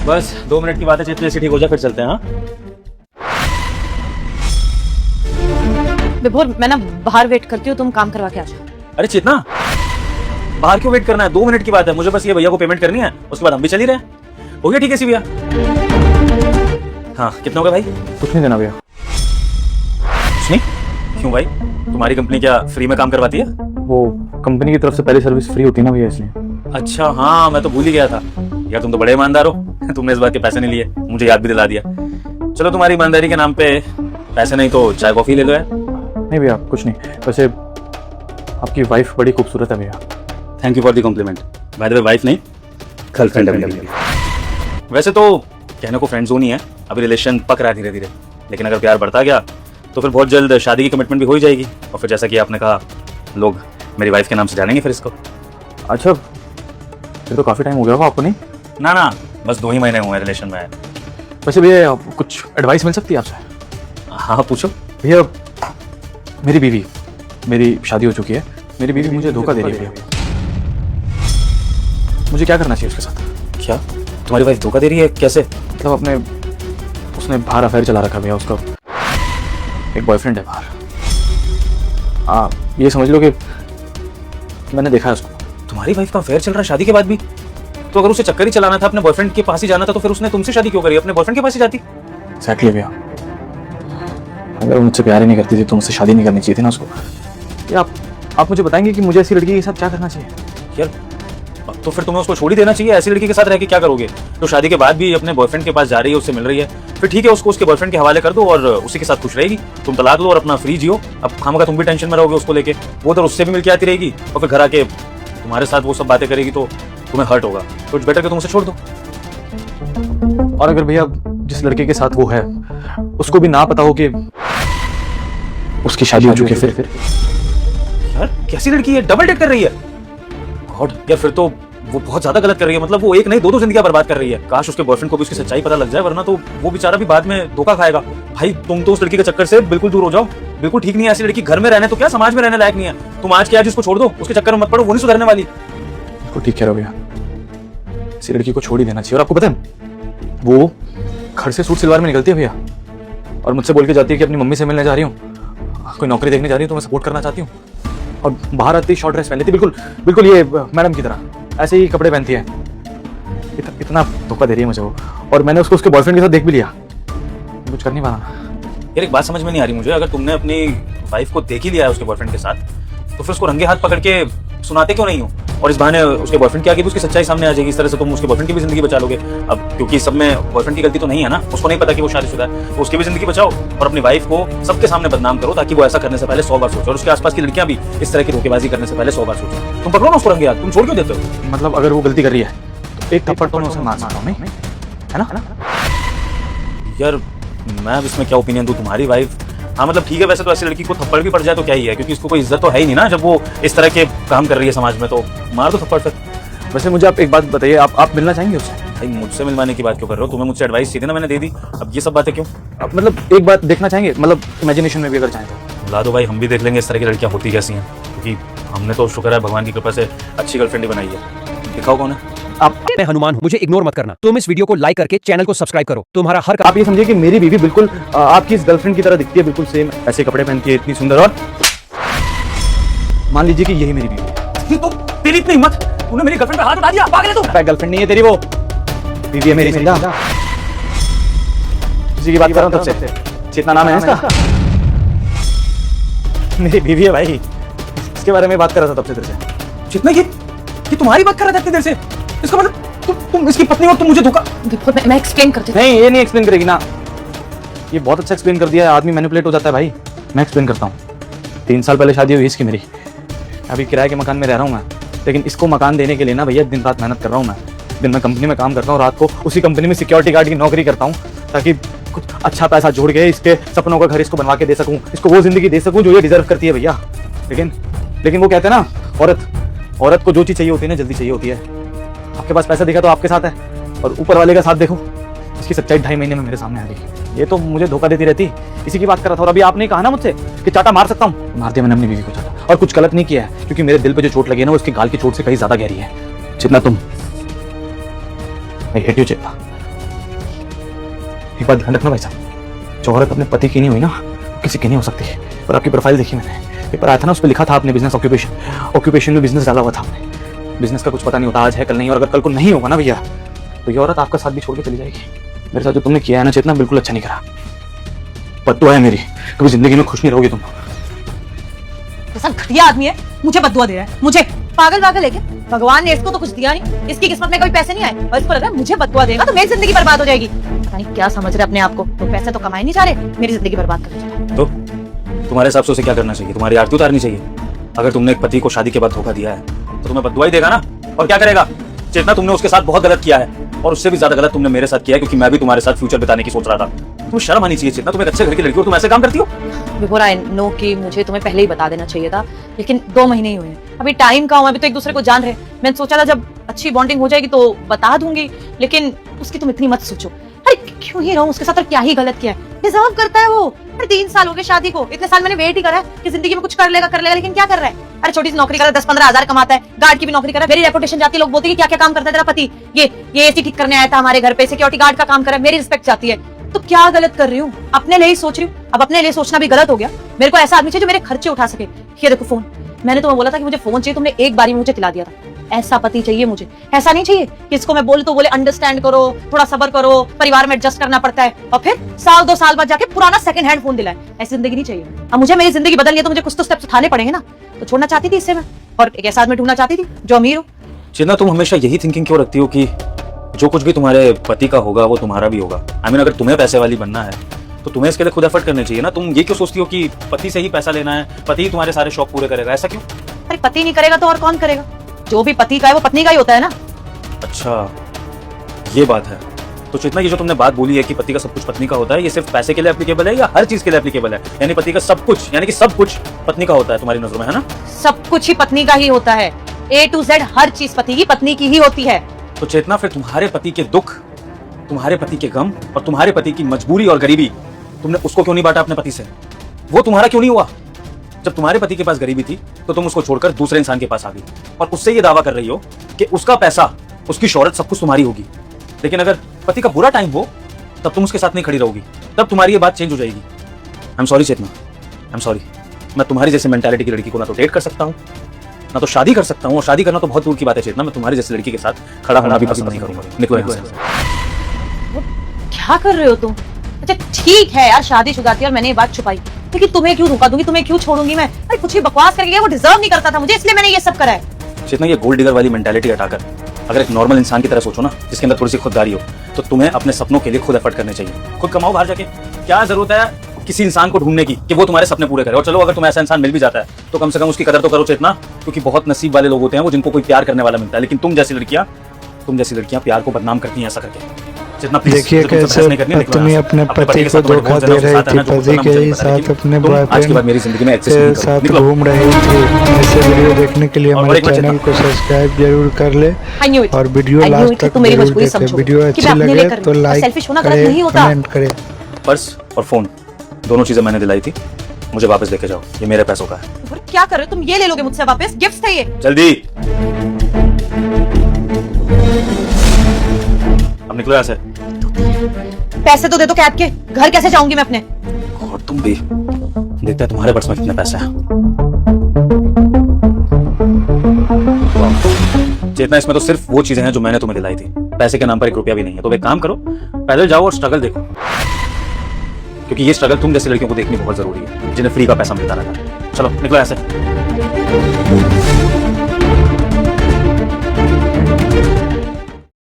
बस 2 मिनट की बात है, चेतना ऐसी ठीक हो जाए फिर चलते हैं। हाँ विभोर, मैं ना बाहर वेट करती हूँ, तुम काम करवा के आ जाओ। अरे चेतना, बाहर क्यों वेट करना है? 2 मिनट की बात है, मुझे बस ये भैया को पेमेंट करनी है, उसके बाद हम भी चल ही रहे हैं। हो गया ठीक है सी भैया? हाँ कितना होगा भाई? कुछ नहीं देना भैया। कुछ नहीं? क्यों भाई, तुम्हारी कंपनी क्या फ्री में काम करवाती है? वो कंपनी की तरफ से पहले सर्विस फ्री होती है ना भैया, इसलिए। अच्छा हाँ, मैं तो भूल ही गया था यार, तुम तो बड़े ईमानदार हो। तुमने इस बात के पैसे नहीं लिए, मुझे याद भी दिला दिया। चलो तुम्हारी ईमानदारी के नाम पे पैसे नहीं तो चाय कॉफी ले लो यार। नहीं भैया कुछ नहीं, वैसे आपकी वाइफ बड़ी खूबसूरत है भैया। Thank you for the compliment. By the way wife नहीं, गर्लफ्रेंड है मेरी। वैसे तो कहने को फ्रेंड जोन ही है, अभी रिलेशन पक रहा है धीरे धीरे, लेकिन अगर प्यार बढ़ता गया तो फिर बहुत जल्द शादी की कमिटमेंट भी हो ही जाएगी। और फिर जैसा कि आपने कहा, लोग मेरी वाइफ के नाम से जानेंगे फिर इसको। अच्छा फिर तो काफ़ी टाइम हो गया होगा आपको, नहीं? ना बस 2 ही महीने हुए हैं रिलेशन में। वैसे भैया कुछ एडवाइस मिल सकती है आपसे? हाँ पूछो। भैया मेरी शादी हो चुकी है, मेरी बीवी मुझे धोखा दे रही है भैया। मुझे क्या करना चाहिए उसके साथ? क्या तुम्हारी वाइफ धोखा दे रही है? कैसे? मतलब उसने बाहर अफेयर चला रखा भैया, उसका एक बॉयफ्रेंड है बाहर। ये समझ लो कि मैंने देखा है उसको। तुम्हारी वाइफ का अफेयर चल रहा है शादी के बाद भी? तो अगर उसे चक्कर ही चलाना था, अपने बॉयफ्रेंड के पास ही जाना था, तो फिर उसने तुमसे शादी क्यों करी? अपने बॉयफ्रेंड के पास ही जाती। एक्जैक्टली भैया, अगर मुझसे प्यार ही नहीं करती थी तो मुझसे शादी नहीं करनी चाहिए थी ना उसको। या आप मुझे बताएंगे कि मुझे ऐसी लड़की के साथ क्या करना चाहिए? यार अब तो फिर तुम्हें उसको छोड़ ही देना चाहिए। ऐसी लड़की के साथ रह के क्या करोगे? तो शादी के बाद भी अपने बॉयफ्रेंड के पास जा रही है, उससे मिल रही है, फिर ठीक है, उसको उसके बॉयफ्रेंड के हवाले कर दो और उसी के साथ खुश रहेगी। तुम तलाक लो और अपना फ्री जियो। अब खामखा तुम भी टेंशन में रहोगे उसको लेके, वो तो उससे भी मिलके आती रहेगी और फिर घर आके तुम्हारे साथ वो सब बातें करेगी, तो तुम्हें हर्ट होगा। तो बेटर कि तुम उसे छोड़ दो। और अगर भैया जिस लड़के के साथ वो है उसको भी ना पता हो कि उसकी शादी हो चुकी है, फिर यार कैसी लड़की है, डबल डेट कर रही है? गॉड यार, फिर तो वो बहुत ज्यादा गलत कर रही है। मतलब वो एक नहीं 2 जिंदगियां बर्बाद कर रही है। काश उसके बॉयफ्रेंड को भी उसकी सच्चाई पता लग जाए, वरना तो वो बेचारा भी बाद में धोखा खाएगा। भाई तुम तो उस लड़की के चक्कर से बिल्कुल दूर हो जाओ, बिल्कुल ठीक नहीं है ऐसी लड़की। घर में रहने तो क्या, समाज में रहने लायक नहीं है। तुम आज के आज उसको छोड़ दो, उसके चक्कर में मत पड़ो, वो नहीं सुधरने वाली। ठीक कह रहे हो भैया, इसी लड़की को छोड़ ही देना चाहिए। और आपको पता है वो घर से सूट सलवार में निकलती है भैया, और मुझसे बोल के जाती है कि अपनी मम्मी से मिलने जा रही हूँ, कोई नौकरी देखने जा रही हूँ, तो मैं सपोर्ट करना चाहती हूँ। और बाहर आती शॉर्ट ड्रेस पहन लेती, बिल्कुल ये मैडम की तरह, ऐसे ही कपड़े पहनती है। इतना धोखा दे रही है मुझे वो। और मैंने उसको उसके बॉयफ्रेंड के साथ देख भी लिया, कुछ कर नहीं पा रहा। यार एक बात समझ में नहीं आ रही मुझे, अगर तुमने अपनी वाइफ को देख ही लिया है उसके बॉयफ्रेंड के साथ, तो फिर उसको रंगे हाथ पकड़ के सुनाते क्यों नहीं हो? और इस बहाने उसके बॉयफ्रेंड के आगे भी उसकी सच्चाई सामने आ जाएगी। इस तरह से तुम उसके बॉयफ्रेंड की भी जिंदगी बचा लोगे। अब क्योंकि सब में बॉयफ्रेंड की गलती तो नहीं है ना, उसको नहीं पता कि वो शादीशुदा है, तो उसकी भी जिंदगी बचाओ और अपनी वाइफ को सबके सामने बदनाम करो, ताकि वो ऐसा करने से पहले 100 बार सोचे। और उसके आसपास की लड़कियां भी इस तरह की धोखेबाजी करने से पहले 100 बार सोचे। तुम पकड़ो ना उसको रंगे हाथ, तुम छोड़ क्यों देते हो? मतलब अगर वो गलती कर रही है तो एक थप्पड़ तो मैं उसे मार सकता हूँ, नहीं है ना? यार मैं अब इसमें क्या ओपिनियन दूं? तुम्हारी वाइफ, हाँ मतलब ठीक है, वैसे तो ऐसी लड़की को थप्पड़ भी पड़ जाए तो क्या ही है, क्योंकि इसको कोई इज्जत तो है ही नहीं ना जब वो इस तरह के काम कर रही है समाज में, तो मार दो थप्पड़ फिर। वैसे मुझे आप एक बात बताइए, आप मिलना चाहेंगे उससे? भाई मुझसे मिलवाने की बात क्यों कर रहे हो? तुम्हें मुझसे एडवाइस चाहिए थी ना, मैंने दे दी, अब ये सब बातें क्यों? आप मतलब एक बात देखना चाहेंगे, मतलब इमेजिनेशन में भी अगर चाहें तो? ला दो भाई, हम भी देख लेंगे इस तरह की लड़कियां होती कैसी हैं, क्योंकि हमने तो शुक्र है भगवान की कृपा से अच्छी गर्लफ्रेंड ही बनाई है। दिखाओ कौन है। मैं हनुमान हूँ, मुझे इग्नोर मत करना। तुम इस वीडियो को लाइक करके चैनल को सब्सक्राइब करो। तुम्हारा हर आप ये समझिए कि मेरी बीवी बिल्कुल आपकी इस गर्लफ्रेंड की तरह दिखती है, बिल्कुल सेम, ऐसे कपड़े पहनती है, इतनी सुंदर। और मान लीजिए कि यही मेरी बीवी है। तो तेरी इतनी हिम्मत, तूने मेरी गर्लफ्रेंड पे हाथ उठा दिया, पागल है तू? गर्लफ्रेंड नहीं है तेरी, वो बीवी है मेरी। समझा? किसी की बात कर रहा हूँ तब से। चेतना नाम है इसका, मेरी बीवी है भाई, इसके बारे में बात कर रहा था तब से तेरे से। जितना ये तुम्हारी बात कर रहा था इतनी देर से, इसका मतलब तुम इसकी पत्नी हो, तुम मुझे धोखा। विभोर, मैं एक्सप्लेन करती हूँ। नहीं, ये नहीं एक्सप्लेन करेगी ना, ये बहुत अच्छा एक्सप्लेन कर दिया है। आदमी मैनिपुलेट हो जाता है भाई। मैं एक्सप्लेन करता हूँ। 3 साल पहले शादी हुई इसकी मेरी, अभी किराए के मकान में रह रहा हूँ मैं, लेकिन इसको मकान देने के लिए ना भैया दिन रात मेहनत कर रहा हूँ मैं। दिन में कंपनी में काम करता हूँ, रात को उसी कंपनी में सिक्योरिटी गार्ड की नौकरी करता हूँ, ताकि कुछ अच्छा पैसा जोड़ के इसके सपनों का घर इसको बनवा के दे सकूँ, इसको वो जिंदगी दे सकूँ जो ये डिजर्व करती है भैया। लेकिन वो कहते हैं ना, औरत को जो चीज़ चाहिए होती है ना, जल्दी चाहिए होती है। आपके पास पैसा दिखा तो आपके साथ है, और ऊपर वाले का साथ देखो, इसकी सच्चाई 2.5 महीने में मेरे सामने आ गई। ये तो मुझे धोखा देती रहती, इसी की बात कर रहा था। और अभी आपने कहा ना मुझझसे कि चाटा मार सकता हूँ, मार दिया मैंने अपनी बीवी को चाटा, और कुछ गलत नहीं किया है, क्योंकि मेरे दिल पे जो चोट लगी है ना, वो इसकी गाल की चोट से कहीं ज्यादा गहरी है। जितना तुम, आई हेट यू चेतना, एक बात ध्यान रखना भाई साहब, जो औरत अपने पति की नहीं हुई ना, किसी की नहीं हो सकती। और आपकी प्रोफाइल देखी मैंने, पेपर आया था ना, उस पर लिखा था आपने बिजनेस ऑक्यूपेशन में बिजनेस डाला हुआ था आपने। बिजनेस का कुछ पता नहीं होता, आज है कल नहीं, और अगर कल को नहीं होगा ना भैया, तो ये औरत आपका साथ भी छोड़ के चली जाएगी। मेरे साथ जो तुमने किया है ना चेतना, बिल्कुल अच्छा नहीं करा। बद्दुआ है मेरी, कभी जिंदगी में खुश नहीं रहोगी तुम। कैसा घटिया आदमी है, मुझे बद्दुआ दे रहा है, मुझे। पागल है क्या? भगवान ने इसको तो कुछ दिया नहीं, इसकी किस्मत में कोई पैसे नहीं आए, और इसको लगा मुझे बद्दुआ देगा तो मेरी जिंदगी बर्बाद हो जाएगी। पता नहीं क्या समझ रहे अपने आप को, तो पैसे तो कमाए नहीं जा रहे, मेरी जिंदगी बर्बाद कर रहे। तो तुम्हारे हिसाब से उसे क्या करना चाहिए? तुम्हारी आरती उतारनी चाहिए। अगर तुमने एक पति को शादी के बाद धोखा दिया है तो तुम्हें बद्दुआ ही देगा ना, और क्या करेगा? चेतना, तुमने उसके साथ बहुत गलत किया है, और उससे भी ज्यादा गलत तुमने मेरे साथ किया है, क्योंकि मैं भी तुम्हारे साथ फ्यूचर बिताने की सोच रहा था। तुम्हें शर्म आनी चाहिए चेतना, तुम एक अच्छे घर की लड़की हो, तुम ऐसे काम करती हो? बिफोर आई नो कि मुझे तुम्हें पहले ही बता देना चाहिए था, लेकिन 2 महीने ही हुए हैं, अभी टाइम का हुआ, अभी तो एक दूसरे को जान रहे। मैंने सोचा था जब अच्छी बॉन्डिंग हो जाएगी तो बता दूंगी, लेकिन उसकी तुम इतनी मत सोचो। अरे क्यों ही रहूं उसके साथ, और क्या ही गलत किया है? डिजर्व करता है वो। अरे 3 साल हो गए शादी को, इतने साल मैंने वेट ही करा है कि जिंदगी में कुछ कर लेगा, लेकिन क्या कर रहा है? अरे छोटी सी नौकरी कर रहा है, 10-15 हजार कमाता है, गार्ड की भी नौकरी कर रहा है, मेरी रेपुटेशन जाती है, लोग बोलते हैं कि क्या क्या काम करता है तेरा पति, ये एसी ठीक करने आया था हमारे घर पे, सिक्योरिटी गार्ड का काम कर रहा है, मेरी रिस्पेक्ट जाती है। तो क्या गलत कर रही हूँ? अपने लिए ही सोच रही हूँ। अब अपने लिए सोचना भी गलत हो गया। मेरे को ऐसा आदमी चाहिए जो मेरे खर्चे उठा सके। ये देखो फोन, मैंने तुम्हें बोला था कि मुझे फोन चाहिए, तुमने एक बारी में मुझे दिला दिया था। ऐसा पति चाहिए मुझे, ऐसा नहीं चाहिए कि इसको मैं बोले तो बोले अंडरस्टैंड करो, थोड़ा सब्र करो, परिवार में एडजस्ट करना पड़ता है, और फिर 1-2 साल बाद जाके पुराना सेकंड हैंड फोन दिलाए। ऐसी जिंदगी नहीं चाहिए। अब मुझे मेरी जिंदगी बदलनी है तो मुझे कुछ तो स्टेप्स उठाने पड़ेंगे ना। तो छोड़ना चाहती थी इससे मैं, और एक ऐसा आदमी ढूंढना चाहती थी जो अमीर हो। चेतना, तुम हमेशा यही थिंकिंग क्यों रखती हो कि जो कुछ भी तुम्हारे पति का होगा वो तुम्हारा भी होगा? आई मीन, अगर तुम्हें पैसे वाली बनना है तो तुम्हें इसके लिए खुद एफर्ट करने चाहिए ना। तुम ये क्यों सोचती हो कि पति से ही पैसा लेना है, पति ही तुम्हारे सारे शौक पूरे करेगा? ऐसा क्यों? अरे पति नहीं करेगा तो और कौन करेगा? जो भी पति का है वो पत्नी का ही होता है ना। अच्छा, ये बात है। तो चेतना, ये जो तुमने बात बोली है कि पति का सब कुछ पत्नी का होता है, ये सिर्फ पैसे के लिए एप्लीकेबल है या हर चीज के लिए एप्लीकेबल है? यानी पति का सब कुछ, यानी कि सब कुछ पत्नी का होता है तुम्हारी नजरों में, है ना? सब कुछ ही पत्नी का ही होता है। A to Z हर चीज पति की, पत्नी की ही होती है। तो चेतना, फिर तुम्हारे पति के दुख, तुम्हारे पति के गम और तुम्हारे पति की मजबूरी और गरीबी, तुमने उसको क्यों नहीं बांटा अपने पति से? वो तुम्हारा क्यों नहीं हुआ? जब तुम्हारे पति के पास गरीबी थी तो तुम उसको छोड़कर दूसरे इंसान के पास आ गई, और उससे ये दावा कर रही हो कि उसका पैसा, उसकी शोहरत, सब कुछ तुम्हारी होगी। लेकिन अगर पति का बुरा टाइम हो तब तुम उसके साथ नहीं खड़ी रहोगी, तब तुम्हारी ये बात चेंज हो जाएगी। I am sorry Chetna, I am sorry. मैं तुम्हारी जैसी मेंटालिटी की लड़की को ना तो डेट कर सकता हूँ, ना तो शादी कर सकता हूँ, और शादी करना तो बहुत दूर की बात है चेतना। मैं तुम्हारी जैसी लड़की के साथ खड़ा होना भी पसंद नहीं करूंगा। निकलो यहाँ से। क्या कर रहे हो तुम? अच्छा ठीक है यार, शादीशुदा थी और मैंने ये बात छुपाई, लेकिन तुम्हें क्यों धोखा दूंगी, तुम्हें क्यों छोड़ूंगी मैं? अरे कुछ ही बकवास करके गया, वो डिजर्व नहीं करता था मुझे, इसलिए मैंने ये सब करा है। चेतना, ये गोल्ड डिगर वाली मेंटालिटी हटाकर अगर एक नॉर्मल इंसान की तरह सोचो ना, जिसके अंदर थोड़ी सी खुददारी हो, तो तुम्हें अपने सपनों के लिए खुद एफर्ट करने चाहिए। खुद कमाओ बाहर जाके। क्या जरूरत है किसी इंसान को ढूंढने की कि वो तुम्हारे सपने पूरे करे? और चलो, अगर तुम्हें ऐसा इंसान मिल भी जाता है तो कम से कम उसकी कदर तो करो चेतना, क्योंकि बहुत नसीब वाले लोग होते हैं वो, जिनको कोई प्यार करने वाला मिलता है। लेकिन तुम जैसी लड़कियां प्यार को बदनाम करती हैं ऐसा करके। चेतना, प्लीज, देखिए कैसे पत्नी अपने पति को धोखा दे रही थी, पति के ही साथ अपने बॉयफ्रेंड के साथ घूम रही थी। ऐसे वीडियो देखने के लिए हमारे चैनल को सब्सक्राइब जरूर कर ले, और वीडियो लास्ट तक जरूर देखें। वीडियो अच्छी लगे तो लाइक करें, कमेंट करें। पर्स और फोन दोनों चीजें मैंने दिलाई थी, मुझे वापस लेके जाओ, ये मेरे पैसों का है। क्या कर रहे हो तुम? ये ले लोगे मुझसे वापस? गिफ्ट थे ये। जल्दी अब निकलो यहाँ से। पैसे तो दे दो कैब के, घर कैसे जाऊंगी मैं अपने? और तुम भी, देखते हैं तुम्हारे पर्स में कितने पैसे हैं। चेतना, इसमें तो सिर्फ वो चीजें हैं जो मैंने तुम्हें दिलाई थी, पैसे के नाम पर 1 रुपया भी नहीं है। तो एक काम करो, पैदल जाओ और स्ट्रगल देखो, क्योंकि ये स्ट्रगल तुम जैसी लड़कियों को देखनी बहुत जरूरी है, जिन्हें फ्री का पैसा मिलता रहता है। चलो निकलो यहाँ से।